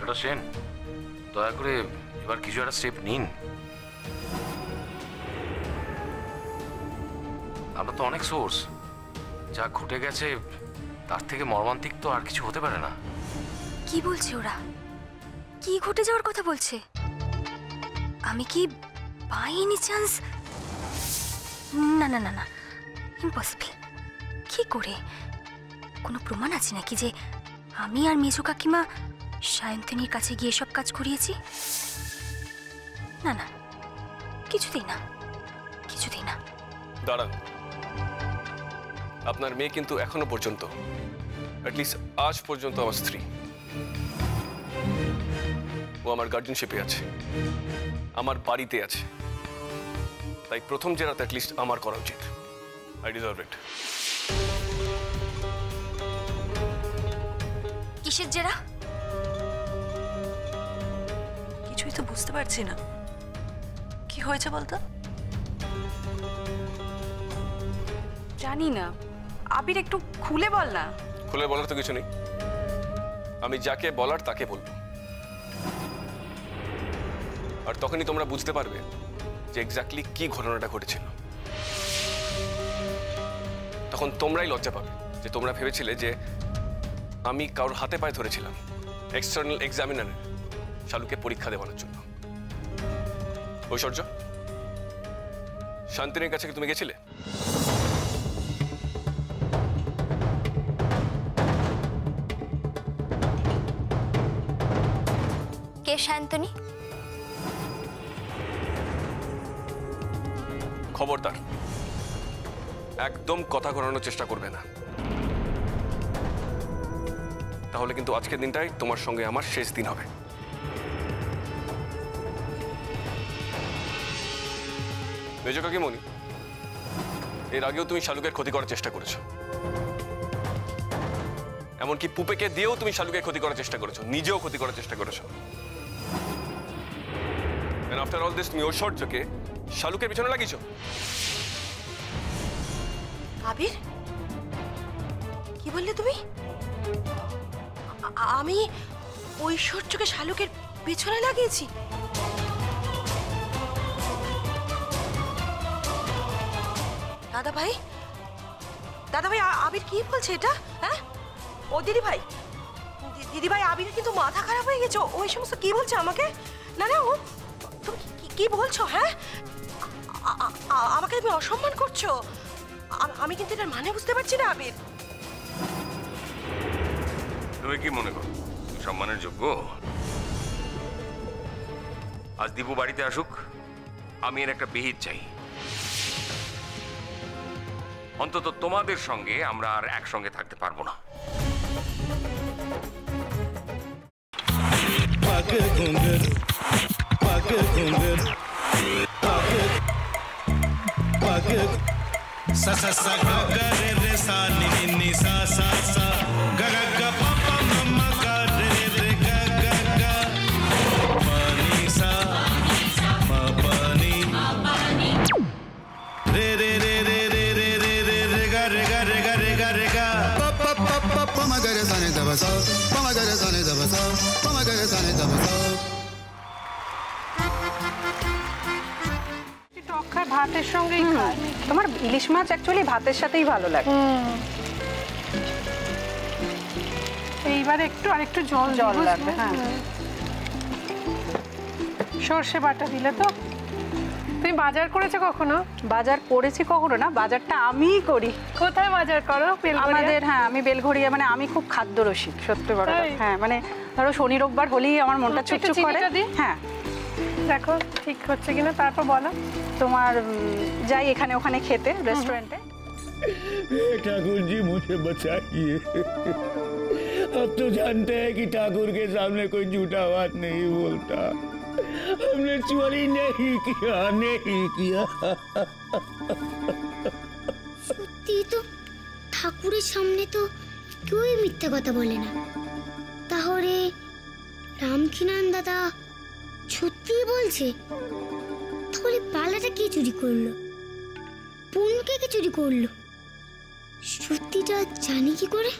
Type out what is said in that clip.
এটা সেন, দয়া করে এবার কিছু একটা স্টেপ নিন। আমরা তো অনেক সোর্স, যা ঘটে গেছে তার থেকে মর্মান্তিক তো আর কিছু হতে পারে না। কি বলছে ওরা? কি ঘটে যাওয়ার কথা বলছে? আমি কি বাই এনি চান্স? না না না না, ইম্পসিবল। কি করে? কোনো প্রমাণ আছে নাকি যে আমি আর মেজো কাকিমা সায়ন্তনীর কাছে গিয়ে সব কাজ করিয়েছি? না না, কিছুতেই না, কিছুতেই না। দাঁড়ান, আপনার মেয়ে কিন্তু এখনো পর্যন্ত, অ্যাটলিস্ট আজ পর্যন্ত আমার স্ত্রী। ও আমার গার্ডিয়ানশিপে আছে, আমার বাড়িতে আছে। তাই প্রথম জেরাতে অ্যাটলিস্ট আমার করা উচিত। আই ডিজার্ভ ইট। কিসের জেরা? কিছুই তো বুঝতে পারছি না, কি হয়েছে বলতো? জানি না, আবির একটু খুলে বল না। খুলে বলার তো কিছু নেই, আমি যাকে বলার তাকে বলবো, আর তখনই তোমরা বুঝতে পারবে যে এক্স্যাক্টলি কি ঘটনাটা ঘটেছিল। তখন তোমরাই লজ্জা পাবে যে তোমরা ভেবেছিলে যে আমি কারোর হাতে পায়ে ধরেছিলাম এক্সটার্নাল এক্সামিনারের শালুকে পরীক্ষা দেওয়ার জন্য। ঐশ্বর্য, শান্তিনীর কাছে কি তুমি গেছিলে? কে শান্তনী? খবরদার একদম কথা ঘোরানোর চেষ্টা করবে না, তাহলে কিন্তু আজকের দিনটাই তোমার সঙ্গে আমার শেষ দিন হবে। মেজো কাকিমণি, এর আগেও তুমি শালুকের ক্ষতি করার চেষ্টা করেছো, এমনকি পুপেকে দিয়েও তুমি শালুকের ক্ষতি করার চেষ্টা করেছো, নিজেও ক্ষতি করার চেষ্টা করেছো। And after all this, তুমি ঐশ্বর্যকে শালুকের পিছনে লাগিয়েছো। আবির, কি বললে তুমি? আমি ঐশ্বর্যকে শালুকের পেছনে লাগিয়েছি? দাদা ভাই, আবির কি বলছে এটা? হ্যাঁ, ও দিদি ভাই, আবির কিন্তু মাথা খারাপ হয়ে গেছে। ওই সমস্ত কি বলছে আমাকে? না না, ও তুমি কি বলছো? হ্যাঁ, আমাকে তুমি অসম্মান করছো। আমি কিন্তু এটার মানে বুঝতে পারছি না। আবির, তুমি কি মনে করো সম্মানের যোগ্য? আজ দীপু বাড়িতে আসুক, আমি এর একটা বিহিত চাই। অন্তত তোমাদের সঙ্গে আমরা আর একসঙ্গে থাকতে পারবো না। sa sa sa ga ga re re sa ni ni ni sa sa sa ga ga ga pa pa ma ma ga re re ga ga ga pa ni sa ma pa ni re re re re re re re re re ga re ga re ga re ga re ga pa pa pa pa pa ma ga re sa ni da ba sa pa ma ga re sa ni da ba sa pa ma ga re sa ni da ba sa ভাতের সঙ্গেই খায়। তোমার ইলিশ মাছ actually ভাতের সাথেই ভালো লাগে। এইবারে একটু আরেকটু জল লাগবে। হ্যাঁ, সর্ষে বাটা দিলে তো। তুমি বাজার করেছো কখনো? বাজার করেছি কখনো না, বাজারটা আমিই করি। কোথায় বাজার করো? আমাদের, হ্যাঁ, আমি বেলঘড়িয়া, মানে আমি খুব খাদ্য রসিক, সত্যি বড় কথা। হ্যাঁ, মানে ধরো শনি রোববার হলেই আমার মনটা চুপচুপ করে। হ্যাঁ, দেখো ঠিক হচ্ছে কিনা, তারপর বলো। তোমার যাই এখানে ওখানে খেতে, रेस्टोरेंटे। ठाकुर जी मुझे बचाइए, अब तो जानते हैं कि ठाकुर के सामने कोई झूठा बात नहीं बोलता। हमने चोरी नहीं किया। সত্যি তো, ঠাকুরের সামনে তো কেউই মিথ্যা কথা বলে না। তাহলে রামখিনান দাদা সত্যি বলছে? তাহলে পালাটা কে চুরি করলো? পুনকে কে চুরি করলো? সত্যিটা জানি কি করে?